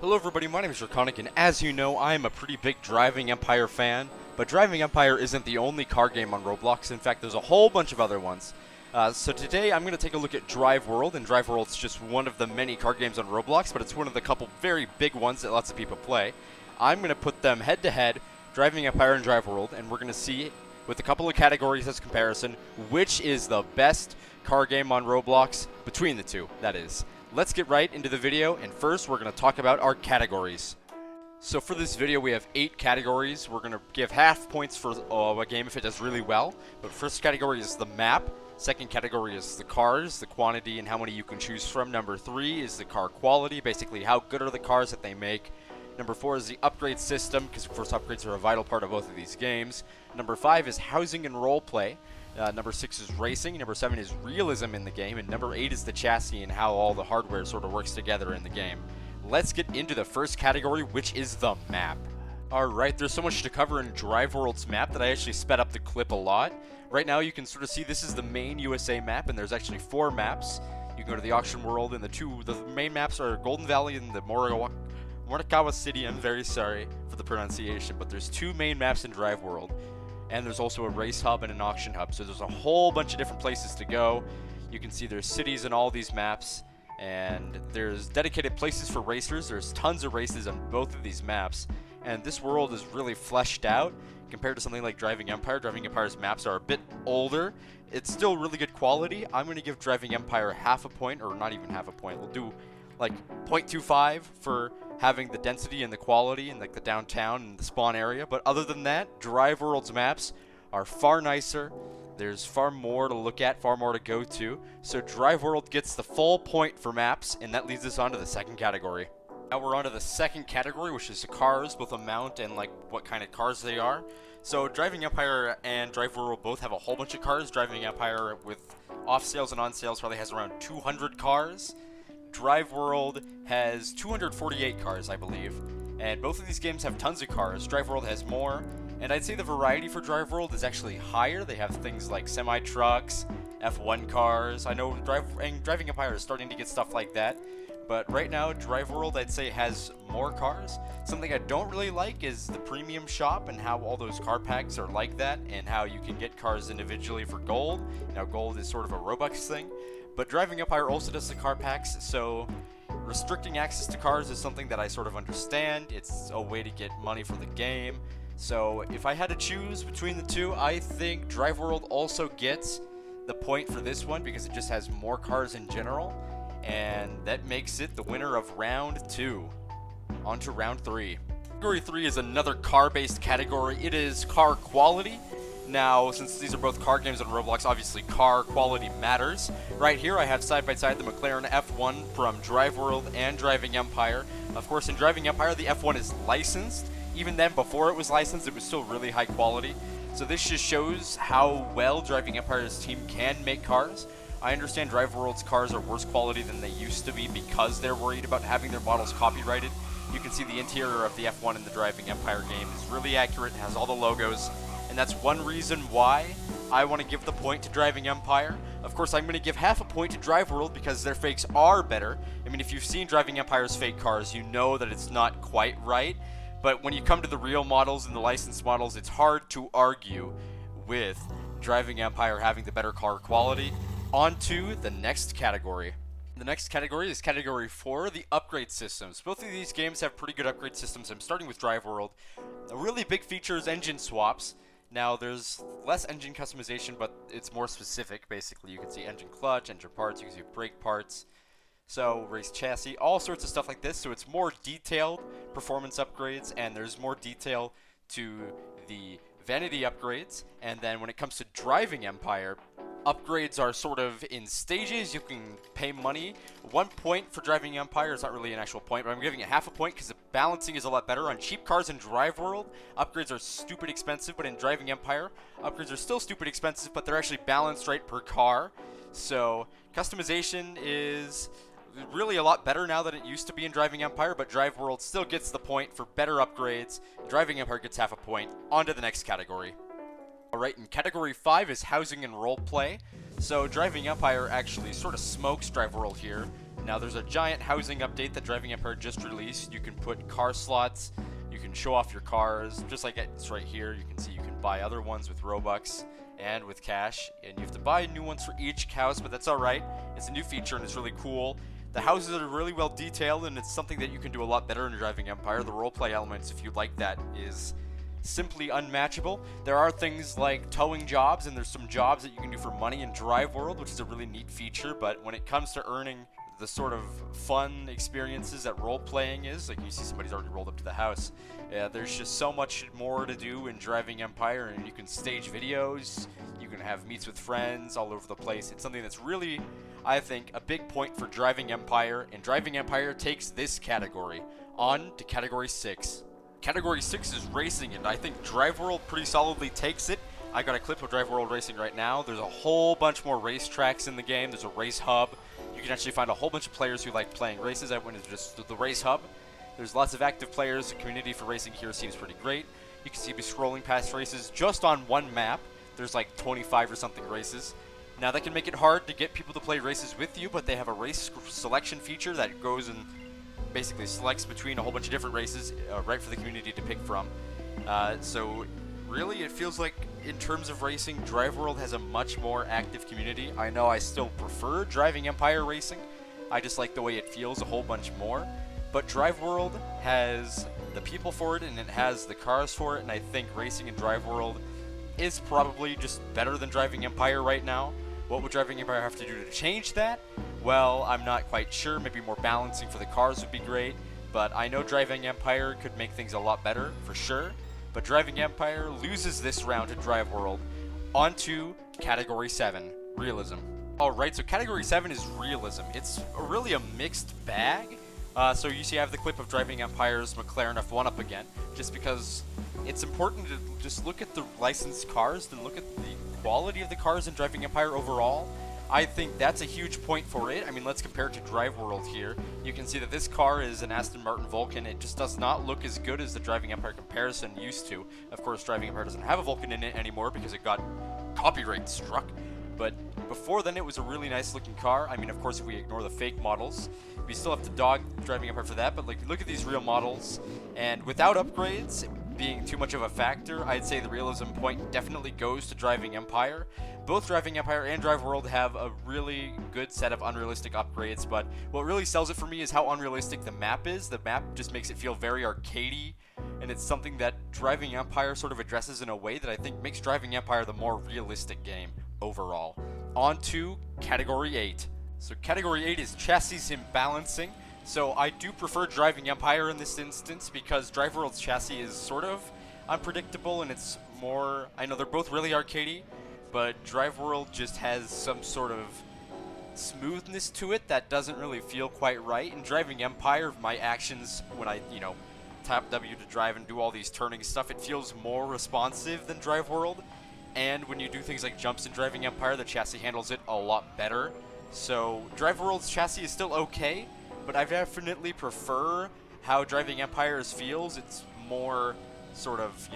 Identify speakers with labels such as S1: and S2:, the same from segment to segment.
S1: Hello everybody, my name is Draconic, and as you know, I am a pretty big Driving Empire fan, but Driving Empire isn't the only car game on Roblox. In fact, there's a whole bunch of other ones. So today I'm going to take a look at Drive World, and Drive World's just one of the many car games on Roblox, but it's one of the couple very big ones that lots of people play. I'm going to put them head to head, Driving Empire and Drive World, and we're going to see, with a couple of categories as comparison, which is the best car game on Roblox between the two, that is. Let's get right into the video, and first we're going to talk about our categories. So for this video we have 8 categories. We're going to give half points for a game if it does really well. But first category is the map. Second category is the cars, the quantity and how many you can choose from. Number 3 is the car quality, basically how good are the cars that they make. Number 4 is the upgrade system, because of course upgrades are a vital part of both of these games. Number 5 is housing and roleplay. Number 6 is racing, number 7 is realism in the game, and number 8 is the chassis and how all the hardware sort of works together in the game. Let's get into the first category, which is the map. Alright, there's so much to cover in Drive World's map that I actually sped up the clip a lot. Right now you can sort of see this is the main USA map, and there's actually 4 maps. You can go to the auction world, and the main maps are Golden Valley and the Morikawa City. I'm very sorry for the pronunciation, but there's 2 main maps in Drive World. And there's also a race hub and an auction hub, so there's a whole bunch of different places to go. You can see there's cities in all these maps, and there's dedicated places for racers. There's tons of races on both of these maps, and this world is really fleshed out compared to something like Driving Empire. Driving Empire's maps are a bit older. It's still really good quality. I'm going to give Driving Empire half a point, or not even half a point. We'll do like 0.25 for having the density and the quality and like the downtown and the spawn area. But other than that, Drive World's maps are far nicer. There's far more to look at, far more to go to. So Drive World gets the full point for maps, and that leads us on to the second category. Now we're on to the second category, which is the cars, both amount and like what kind of cars they are. So Driving Empire and Drive World both have a whole bunch of cars. Driving Empire with off sales and on sales probably has around 200 cars. Drive World has 248 cars, I believe, and both of these games have tons of cars. Drive World has more, and I'd say the variety for Drive World is actually higher. They have things like semi-trucks, F1 cars. I know Driving Empire is starting to get stuff like that, but right now Drive World I'd say has more cars. Something I don't really like is the premium shop and how all those car packs are like that, and how you can get cars individually for gold. Now gold is sort of a Robux thing. But Driving Empire also does the car packs, so restricting access to cars is something that I sort of understand. It's a way to get money for the game. So if I had to choose between the two, I think Drive World also gets the point for this one because it just has more cars in general, and that makes it the winner of round 2. On to round 3. Category 3 is another car-based category. It is car quality. Now, since these are both car games on Roblox, obviously car quality matters. Right here I have side by side the McLaren F1 from Drive World and Driving Empire. Of course, in Driving Empire the F1 is licensed. Even then, before it was licensed, it was still really high quality. So this just shows how well Driving Empire's team can make cars. I understand Drive World's cars are worse quality than they used to be because they're worried about having their models copyrighted. You can see the interior of the F1 in the Driving Empire game is really accurate. It has all the logos. And that's one reason why I want to give the point to Driving Empire. Of course, I'm going to give half a point to Drive World because their fakes are better. I mean, if you've seen Driving Empire's fake cars, you know that it's not quite right. But when you come to the real models and the licensed models, it's hard to argue with Driving Empire having the better car quality. On to the next category. The next category is category 4, the upgrade systems. Both of these games have pretty good upgrade systems. I'm starting with Drive World. A really big feature is engine swaps. Now, there's less engine customization, but it's more specific. Basically, you can see engine clutch, engine parts, you can see brake parts, so race chassis, all sorts of stuff like this. So it's more detailed performance upgrades, and there's more detail to the vanity upgrades. And then when it comes to Driving Empire, upgrades are sort of in stages. You can pay money. 1 point for Driving Empire is not really an actual point, but I'm giving it half a point because the balancing is a lot better. On cheap cars in Drive World, upgrades are stupid expensive, but in Driving Empire, upgrades are still stupid expensive, but they're actually balanced right per car. So customization is really a lot better now than it used to be in Driving Empire, but Drive World still gets the point for better upgrades. Driving Empire gets half a point. On to the next category. Alright, and category 5 is housing and roleplay. So Driving Empire actually sort of smokes Drive World here. Now there's a giant housing update that Driving Empire just released. You can put car slots, you can show off your cars, just like it's right here. You can see you can buy other ones with Robux and with cash, and you have to buy new ones for each house, but that's alright. It's a new feature and it's really cool. The houses are really well detailed, and it's something that you can do a lot better in Driving Empire. The roleplay elements, if you like that, is simply unmatchable. There are things like towing jobs, and there's some jobs that you can do for money in Drive World, which is a really neat feature, but when it comes to earning the sort of fun experiences that role-playing is, like you see somebody's already rolled up to the house, there's just so much more to do in Driving Empire, and you can stage videos, you can have meets with friends all over the place. It's something that's really, I think, a big point for Driving Empire, and Driving Empire takes this category on to Category 6. Category 6 is racing, and I think Drive World pretty solidly takes it. I got a clip of Drive World Racing right now. There's a whole bunch more racetracks in the game. There's a race hub. You can actually find a whole bunch of players who like playing races. I went to just the race hub. There's lots of active players. The community for racing here seems pretty great. You can see me scrolling past races just on one map. There's like 25 or something races. Now that can make it hard to get people to play races with you, but they have a race selection feature that goes and basically selects between a whole bunch of different races right for the community to pick from. So really it feels like in terms of racing, Drive World has a much more active community. I know I still prefer Driving Empire Racing. I just like the way it feels a whole bunch more. But Drive World has the people for it, and it has the cars for it, and I think racing in Drive World is probably just better than Driving Empire right now. What would Driving Empire have to do to change that? Well, I'm not quite sure. Maybe more balancing for the cars would be great, but I know Driving Empire could make things a lot better, for sure. But Driving Empire loses this round to Drive World. On to Category 7, Realism. Alright, so Category 7 is Realism. It's really a mixed bag. So you see I have the clip of Driving Empire's McLaren F1 up again, just because it's important to just look at the licensed cars and look at the quality of the cars in Driving Empire overall. I think that's a huge point for it. I mean, let's compare it to Drive World here. You can see that this car is an Aston Martin Vulcan. It just does not look as good as the Driving Empire comparison used to. Of course, Driving Empire doesn't have a Vulcan in it anymore because it got copyright struck. But before then, it was a really nice looking car. I mean, of course, if we ignore the fake models, we still have to dog Driving Empire for that. But like, look at these real models, and without upgrades being too much of a factor, I'd say the realism point definitely goes to Driving Empire. Both Driving Empire and Drive World have a really good set of unrealistic upgrades, but what really sells it for me is how unrealistic the map is. The map just makes it feel very arcadey, and it's something that Driving Empire sort of addresses in a way that I think makes Driving Empire the more realistic game overall. On to Category 8. So Category 8 is chassis and balancing. So I do prefer Driving Empire in this instance because Drive World's chassis is sort of unpredictable, and it's more, I know they're both really arcadey, but Drive World just has some sort of smoothness to it that doesn't really feel quite right. In Driving Empire, my actions when I, tap W to drive and do all these turning stuff, it feels more responsive than Drive World. And when you do things like jumps in Driving Empire, the chassis handles it a lot better. So Drive World's chassis is still okay, but I definitely prefer how Driving Empire's feels. It's more sort of,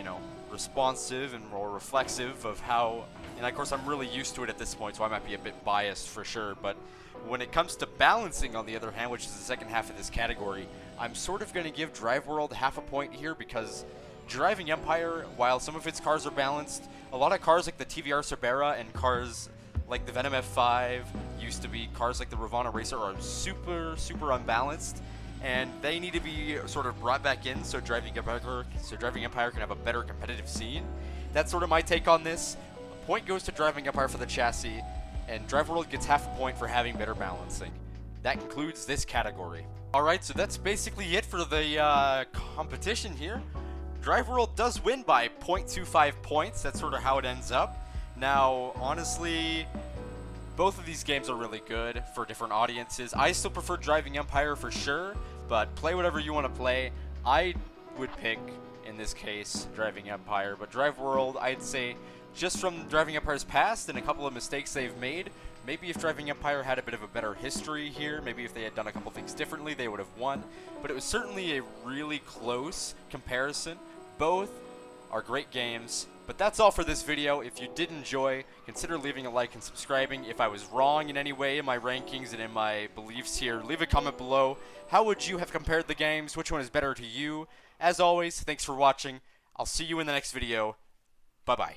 S1: responsive and more reflexive of how, and of course I'm really used to it at this point, so I might be a bit biased for sure, but when it comes to balancing, on the other hand, which is the second half of this category, I'm sort of going to give Drive World half a point here because Driving Empire, while some of its cars are balanced, a lot of cars like the TVR Cerbera and cars like the Venom F5 used to be cars like the Ravana Racer are super, super unbalanced, and they need to be sort of brought back in so Driving Empire can have a better competitive scene. That's sort of my take on this. A point goes to Driving Empire for the chassis, and Drive World gets half a point for having better balancing. That concludes this category. Alright, so that's basically it for the competition here. Drive World does win by 0.25 points. That's sort of how it ends up. Now, honestly, both of these games are really good for different audiences. I still prefer Driving Empire for sure, but play whatever you want to play. I would pick, in this case, Driving Empire, but Drive World, I'd say, just from Driving Empire's past and a couple of mistakes they've made, maybe if Driving Empire had a bit of a better history here, maybe if they had done a couple things differently, they would have won. But it was certainly a really close comparison. Both are great games, But that's all for this video. If you did enjoy, consider leaving a like and subscribing. If I was wrong in any way in my rankings and in my beliefs here, leave a comment below. How would you have compared the games? Which one is better to you? As always, thanks for watching. I'll see you in the next video. Bye-bye.